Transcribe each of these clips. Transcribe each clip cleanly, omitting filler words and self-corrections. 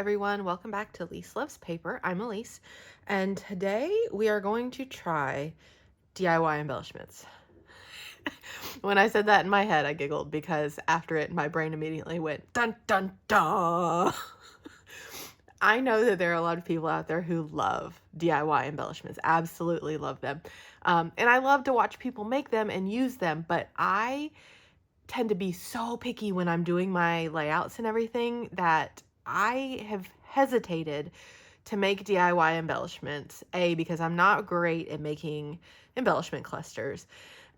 everyone, welcome back to Lise Loves Paper. I'm Elise, and today we are going to try DIY embellishments. When I said that in my head, I giggled because after it, my brain immediately went, dun dun dun. I know that there are a lot of people out there who love DIY embellishments, absolutely love them. And I love to watch people make them and use them, but I tend to be so picky when I'm doing my layouts and everything that I have hesitated to make DIY embellishments. A, because I'm not great at making embellishment clusters,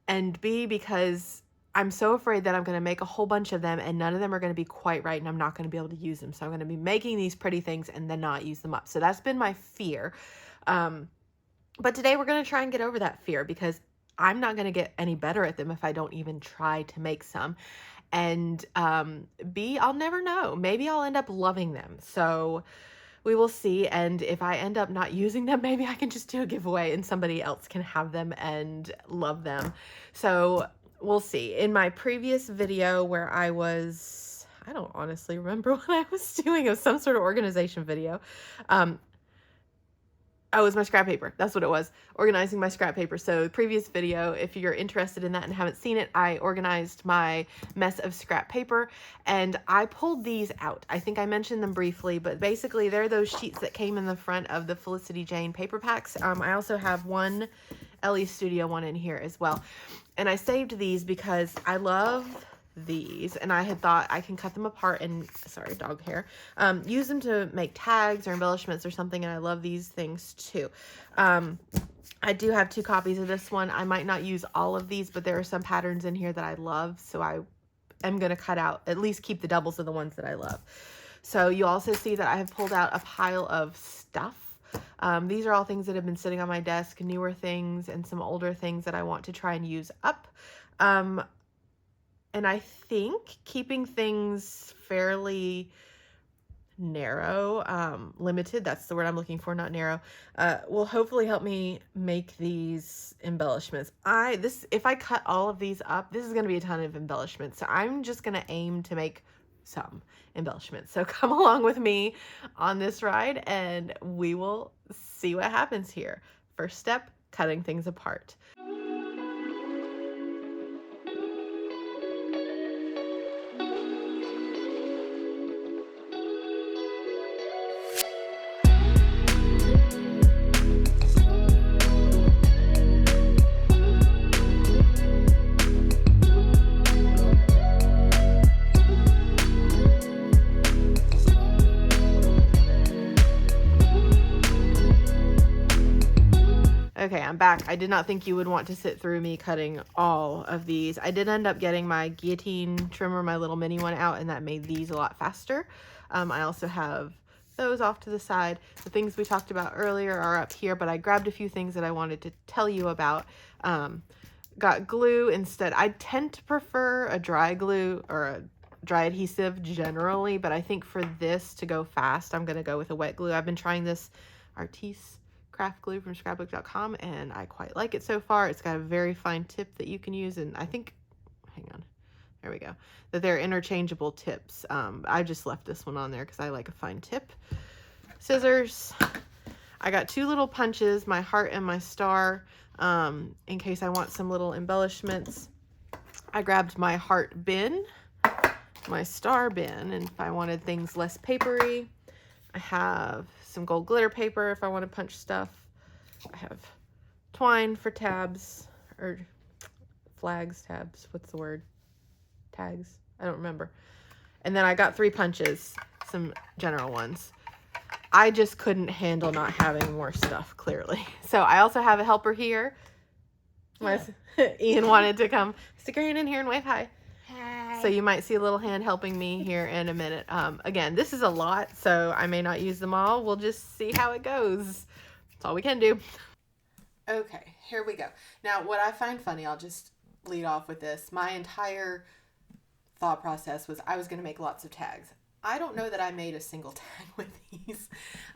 and B, because I'm so afraid that I'm going to make a whole bunch of them and none of them are going to be quite right and I'm not going to be able to use them. So I'm going to be making these pretty things and then not use them up. So that's been my fear. But today we're going to try and get over that fear because I'm not going to get any better at them if I don't even try to make some. And B, I'll never know. Maybe I'll end up loving them. So we will see. And if I end up not using them, maybe I can just do a giveaway and somebody else can have them and love them. So we'll see. In my previous video where I don't honestly remember what I was doing. It was some sort of organization video. Oh, it was my scrap paper. That's what it was. Organizing my scrap paper. So the previous video, if you're interested in that and haven't seen it, I organized my mess of scrap paper and I pulled these out. I think I mentioned them briefly, but basically they're those sheets that came in the front of the Felicity Jane paper packs. I also have one Ellie Studio one in here as well. And I saved these because I love these and I had thought I can cut them apart and dog hair, use them to make tags or embellishments or something, and I love these things too. I do have 2 copies of this one. I might not use all of these, but there are some patterns in here that I love, so I am going to cut out, at least keep the doubles of the ones that I love. So you also see that I have pulled out a pile of stuff. These are all things that have been sitting on my desk, newer things and some older things that I want to try and use up. And I think keeping things fairly narrow, limited, that's the word I'm looking for, not narrow, will hopefully help me make these embellishments. If I cut all of these up, this is going to be a ton of embellishments. So I'm just going to aim to make some embellishments. So come along with me on this ride and we will see what happens here. First step, cutting things apart. Okay, I'm back. I did not think you would want to sit through me cutting all of these. I did end up getting my guillotine trimmer, my little mini one, out, and that made these a lot faster. I also have those off to the side. The things we talked about earlier are up here, but I grabbed a few things that I wanted to tell you about. Got glue instead. I tend to prefer a dry glue or a dry adhesive generally, but I think for this to go fast, I'm going to go with a wet glue. I've been trying this Artis craft glue from scrapbook.com and I quite like it so far. It's got a very fine tip that you can use, and I think, hang on, there we go, that they're interchangeable tips. I just left this one on there because I like a fine tip. Scissors. I got 2 little punches, my heart and my star, in case I want some little embellishments. I grabbed my heart bin, my star bin, and if I wanted things less papery. I have some gold glitter paper if I want to punch stuff. I have twine for tabs, or flags, tabs, what's the word? Tags, I don't remember. And then I got 3 punches, some general ones. I just couldn't handle not having more stuff, clearly. So I also have a helper here. Yeah. Ian wanted to come stick her hand in here and wave hi. So you might see a little hand helping me here in a minute. Again, this is a lot, so I may not use them all. We'll just see how it goes. That's all we can do. Okay, here we go. Now, what I find funny, I'll just lead off with this. My entire thought process was I was going to make lots of tags. I don't know that I made a single tag with these.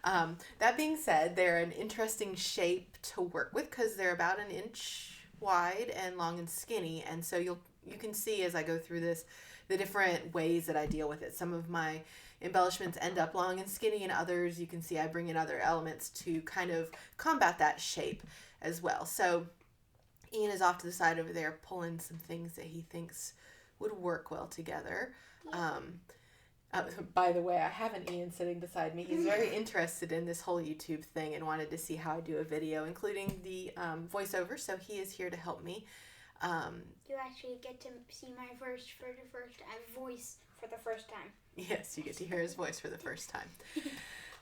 That being said, they're an interesting shape to work with because they're about 1 inch wide and long and skinny, and so you can see as I go through this the different ways that I deal with it. Some of my embellishments end up long and skinny, and others you can see I bring in other elements to kind of combat that shape as well. So Ian is off to the side over there pulling some things that he thinks would work well together. By the way, I have an Ian sitting beside me. He's very interested in this whole YouTube thing and wanted to see how I do a video, including the voiceover, so he is here to help me. You actually get to see my voice for the first time. Yes, you get to hear his voice for the first time.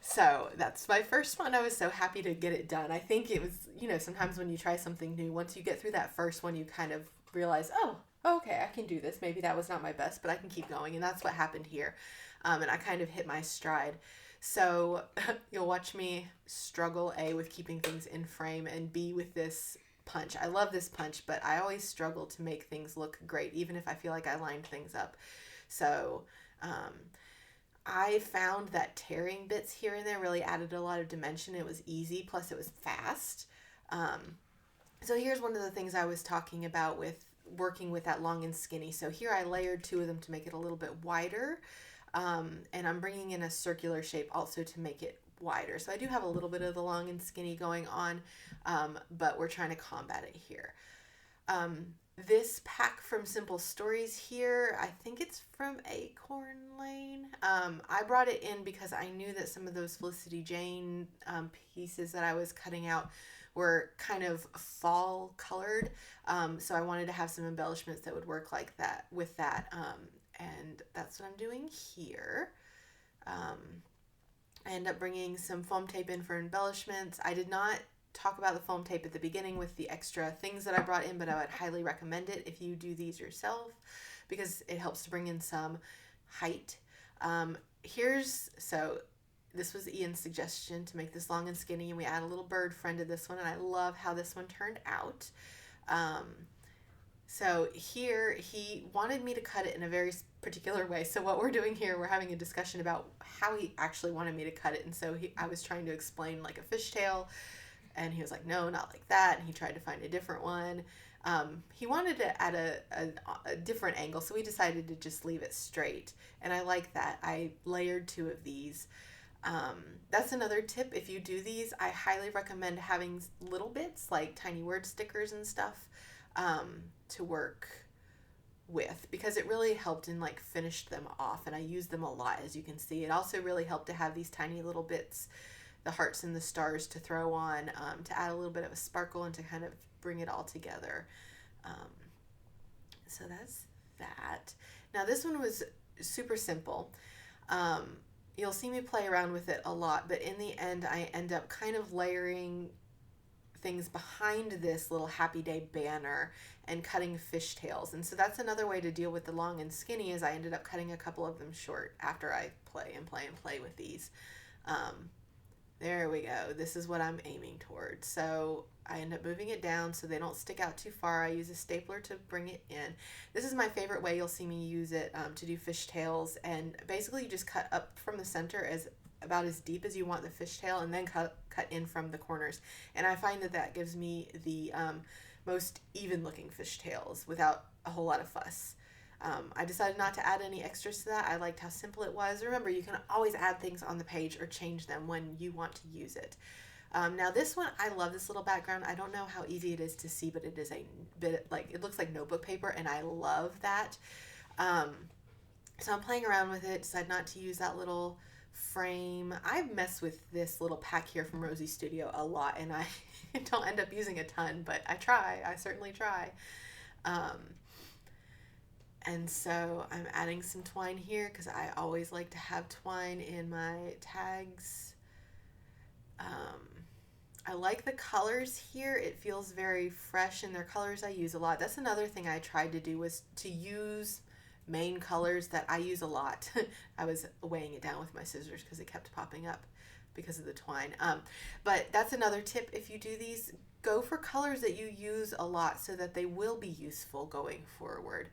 So that's my first one. I was so happy to get it done. I think it was, sometimes when you try something new, once you get through that first one, you kind of realize, oh, okay, I can do this. Maybe that was not my best, but I can keep going. And that's what happened here. And I kind of hit my stride. So you'll watch me struggle, A, with keeping things in frame, and B, with this punch. I love this punch, but I always struggle to make things look great, even if I feel like I lined things up. So I found that tearing bits here and there really added a lot of dimension. It was easy, plus it was fast. So here's one of the things I was talking about with working with that long and skinny. So here I layered 2 of them to make it a little bit wider. And I'm bringing in a circular shape also to make it wider. So I do have a little bit of the long and skinny going on, but we're trying to combat it here. This pack from Simple Stories here, I think it's from Acorn Lane. I brought it in because I knew that some of those Felicity Jane pieces that I was cutting out were kind of fall colored. So I wanted to have some embellishments that would work like that with that. And that's what I'm doing here. I end up bringing some foam tape in for embellishments. I did not talk about the foam tape at the beginning with the extra things that I brought in, but I would highly recommend it if you do these yourself because it helps to bring in some height. This was Ian's suggestion to make this long and skinny, and we add a little bird friend to this one, and I love how this one turned out. So here he wanted me to cut it in a very particular way. So what we're doing here, we're having a discussion about how he actually wanted me to cut it. And so I was trying to explain like a fishtail, and he was like, no, not like that. And he tried to find a different one. He wanted it at a different angle, so we decided to just leave it straight. And I like that. I layered 2 of these. That's another tip. If you do these, I highly recommend having little bits like tiny word stickers and stuff to work with, because it really helped and like finished them off, and I used them a lot, as you can see. It also really helped to have these tiny little bits, the hearts and the stars, to throw on to add a little bit of a sparkle and to kind of bring it all together. So that's that. Now this one was super simple. You'll see me play around with it a lot, but in the end I end up kind of layering things behind this little Happy Day banner and cutting fishtails. And so that's another way to deal with the long and skinny, is I ended up cutting a couple of them short after I play with these. There we go. This is what I'm aiming towards. So I end up moving it down so they don't stick out too far. I use a stapler to bring it in. This is my favorite way. You'll see me use it to do fishtails, and basically you just cut up from the center about as deep as you want the fishtail, and then cut in from the corners. And I find that gives me the most even looking fishtails without a whole lot of fuss. I decided not to add any extras to that. I liked how simple it was. Remember, you can always add things on the page or change them when you want to use it. Now this one, I love this little background. I don't know how easy it is to see, but it is a bit like, it looks like notebook paper, and I love that. So I'm playing around with it, decided not to use that little frame. I mess with this little pack here from Rosie Studio a lot, and I don't end up using a ton, but I certainly try. And so I'm adding some twine here because I always like to have twine in my tags. I like the colors here. It feels very fresh, and they're colors I use a lot. That's another thing I tried to do, was to use main colors that I use a lot. I was weighing it down with my scissors because it kept popping up because of the twine. But that's another tip. If you do these, go for colors that you use a lot so that they will be useful going forward.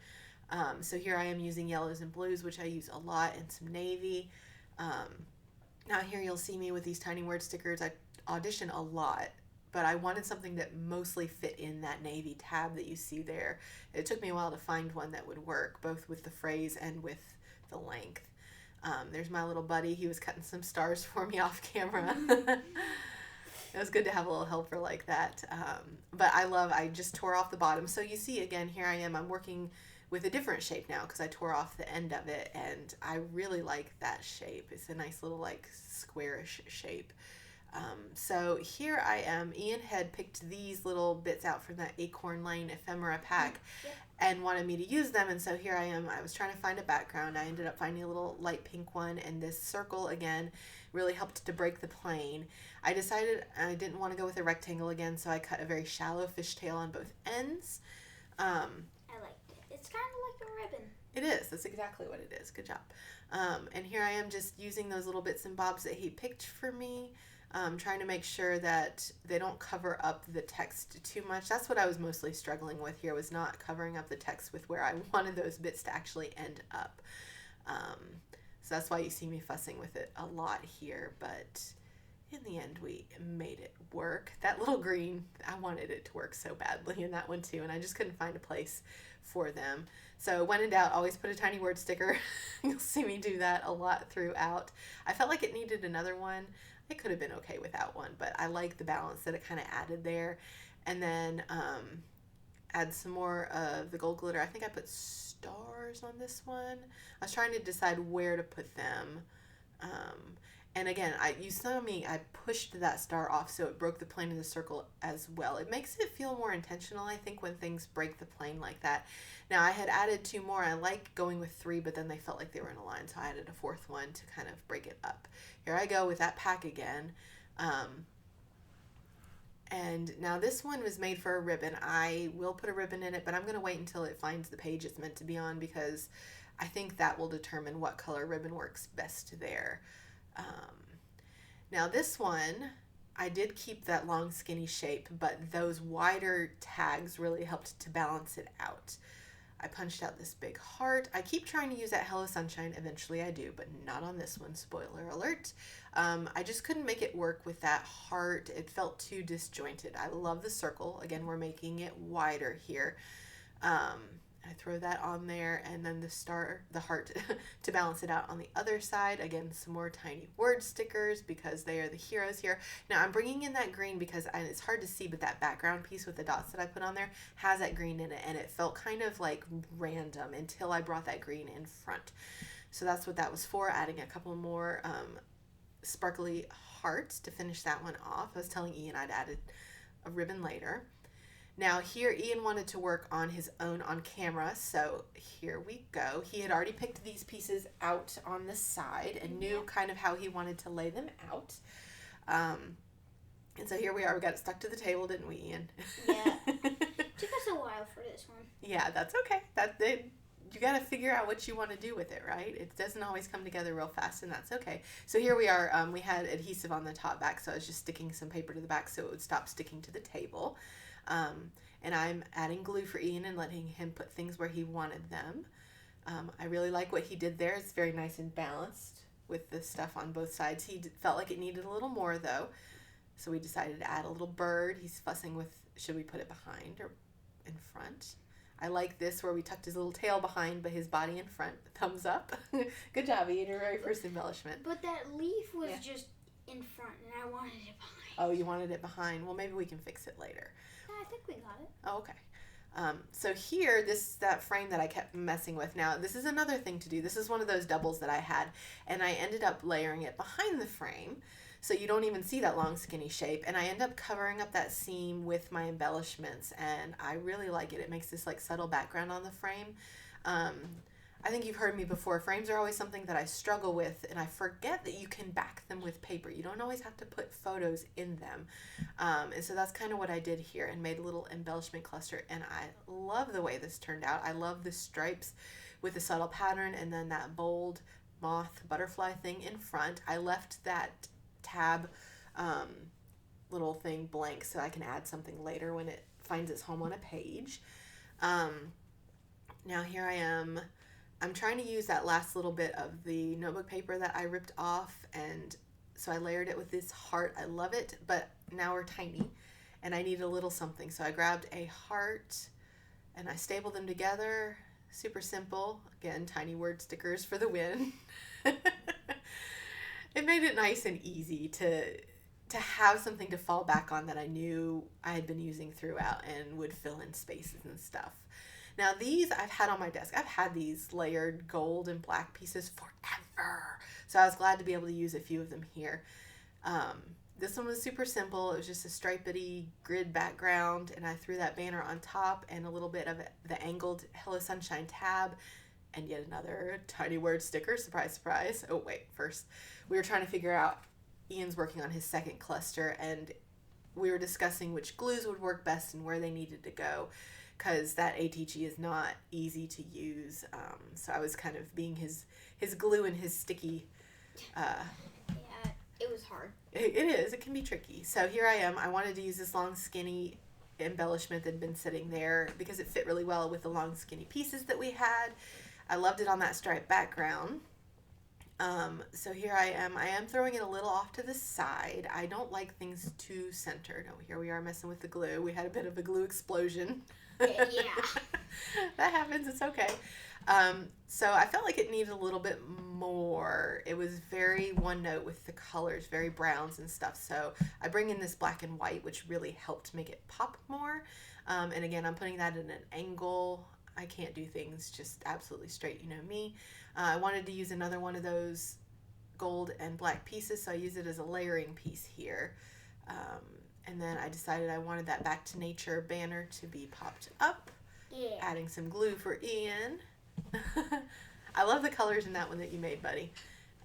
So here I am using yellows and blues, which I use a lot, and some navy. Now here you'll see me with these tiny word stickers. I audition a lot but I wanted something that mostly fit in that navy tab that you see there. It took me a while to find one that would work, both with the phrase and with the length. There's my little buddy. He was cutting some stars for me off camera. It was good to have a little helper like that. But I just tore off the bottom. So you see, again, here I am. I'm working with a different shape now because I tore off the end of it, and I really like that shape. It's a nice little like squarish shape. So here I am. Ian had picked these little bits out from that Acorn Lane ephemera pack and wanted me to use them, and so here I am. I was trying to find a background. I ended up finding a little light pink one, and this circle again really helped to break the plane. I decided I didn't want to go with a rectangle again, so I cut a very shallow fishtail on both ends. I liked it. It's kind of like a ribbon. It is. That's exactly what it is. Good job. And here I am just using those little bits and bobs that he picked for me, trying to make sure that they don't cover up the text too much. That's what I was mostly struggling with here, was not covering up the text with where I wanted those bits to actually end up. So that's why you see me fussing with it a lot here, but in the end we made it work. That little green, I wanted it to work so badly in that one too, and I just couldn't find a place for them. So when in doubt, always put a tiny word sticker. You'll see me do that a lot throughout. I felt like it needed another one. It could have been okay without one, but I like the balance that it kind of added there. And then add some more of the gold glitter. I think I put stars on this one. I was trying to decide where to put them. And again, you saw me, I pushed that star off so it broke the plane of the circle as well. It makes it feel more intentional, I think, when things break the plane like that. Now, I had added 2 more. I like going with 3, but then they felt like they were in a line, so I added a 4th one to kind of break it up. Here I go with that pack again. And now this one was made for a ribbon. I will put a ribbon in it, but I'm going to wait until it finds the page it's meant to be on, because I think that will determine what color ribbon works best there. Now this one, I did keep that long skinny shape, but those wider tags really helped to balance it out. I punched out this big heart. I keep trying to use that Hello Sunshine. Eventually I do, but not on this one. Spoiler alert. I just couldn't make it work with that heart. It felt too disjointed. I love the circle. Again, we're making it wider here. I throw that on there, and then the heart to balance it out on the other side. Again, some more tiny word stickers because they are the heroes here. Now I'm bringing in that green because it's hard to see, but that background piece with the dots that I put on there has that green in it, and it felt kind of like random until I brought that green in front. So that's what that was for, adding a couple more sparkly hearts to finish that one off. I was telling Ian I'd added a ribbon later. Now here, Ian wanted to work on his own on camera, so here we go. He had already picked these pieces out on the side and knew kind of how he wanted to lay them out. And so here we are. We got it stuck to the table, didn't we, Ian? Yeah. Took us a while for this one. Yeah, that's okay. You got to figure out what you want to do with it, right? It doesn't always come together real fast, and that's okay. So here we are. We had adhesive on the top back, so I was just sticking some paper to the back so it would stop sticking to the table. And I'm adding glue for Ian and letting him put things where he wanted them. I really like what he did there. It's very nice and balanced with the stuff on both sides. He felt like it needed a little more though, so we decided to add a little bird. He's fussing with, should we put it behind or in front? I like this where we tucked his little tail behind but his body in front. Thumbs up. Good job, Ian, your very first embellishment. But that leaf was just in front and I wanted it behind. Oh, you wanted it behind. Well, maybe we can fix it later. I think we got it. Oh, okay. So here, that frame that I kept messing with. Now, this is another thing to do. This is one of those doubles that I had, and I ended up layering it behind the frame, so you don't even see that long skinny shape, and I end up covering up that seam with my embellishments, and I really like it. It makes this like subtle background on the frame. I think you've heard me before. Frames are always something that I struggle with, and I forget that you can back them with paper. You don't always have to put photos in them. And so that's kind of what I did here and made a little embellishment cluster, and I love the way this turned out. I love the stripes with the subtle pattern and then that bold moth butterfly thing in front. I left that tab little thing blank so I can add something later when it finds its home on a page. Now here I am. I'm trying to use that last little bit of the notebook paper that I ripped off, and so I layered it with this heart. I love it, but now we're tiny, and I needed a little something. So I grabbed a heart and I stapled them together. Super simple. Again, tiny word stickers for the win. It made it nice and easy to have something to fall back on that I knew I had been using throughout and would fill in spaces and stuff. Now these I've had on my desk. I've had these layered gold and black pieces forever. So I was glad to be able to use a few of them here. This one was super simple. It was just a stripedy grid background, and I threw that banner on top and a little bit of the angled Hello Sunshine tab and yet another tiny word sticker. Surprise, surprise. Oh, wait, first we were trying to figure out, Ian's working on his second cluster, and we were discussing which glues would work best and where they needed to go, because that ATG is not easy to use. So I was kind of being his glue and his sticky. Yeah, it was hard. It is. It can be tricky. So here I am. I wanted to use this long, skinny embellishment that had been sitting there because it fit really well with the long, skinny pieces that we had. I loved it on that striped background. So here I am. I am throwing it a little off to the side. I don't like things too centered. Oh, here we are messing with the glue. We had a bit of a glue explosion. Yeah. That happens. It's okay. So I felt like it needed a little bit more. It was very one note with the colors, very browns and stuff. So I bring in this black and white, which really helped make it pop more. And again, I'm putting that in an angle. I can't do things just absolutely straight, you know me. I wanted to use another one of those gold and black pieces, so I use it as a layering piece here. And then I decided I wanted that Back to Nature banner to be popped up. Yeah. Adding some glue for Ian. I love the colors in that one that you made, buddy.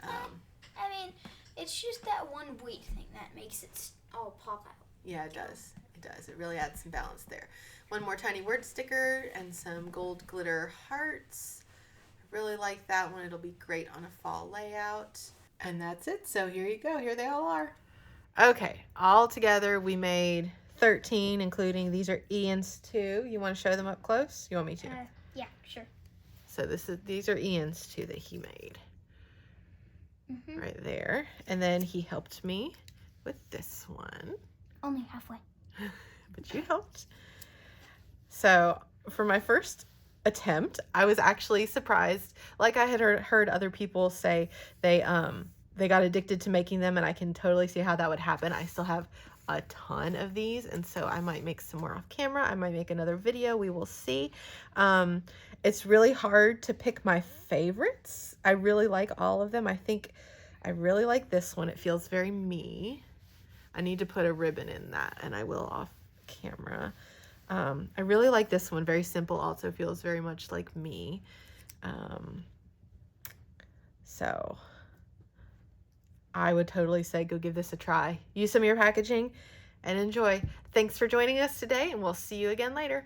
I mean, it's just that one wheat thing that makes it all pop out. Yeah, it does. It does. It really adds some balance there. One more tiny word sticker and some gold glitter hearts. I really like that one. It'll be great on a fall layout. And that's it. So here you go. Here they all are. Okay. All together we made 13, including these are Ian's too. You want to show them up close? You want me to? Yeah, sure. So these are Ian's too that he made. Mm-hmm. Right there. And then he helped me with this one. Only halfway. But you helped. So for my first attempt, I was actually surprised. Like I had heard other people say they got addicted to making them, and I can totally see how that would happen. I still have a ton of these, and so I might make some more off camera. I might make another video. We will see. It's really hard to pick my favorites. I really like all of them. I think I really like this one. It feels very me. I need to put a ribbon in that, and I will off camera. I really like this one. Very simple. Also feels very much like me. So I would totally say go give this a try. Use some of your packaging and enjoy. Thanks for joining us today, and we'll see you again later.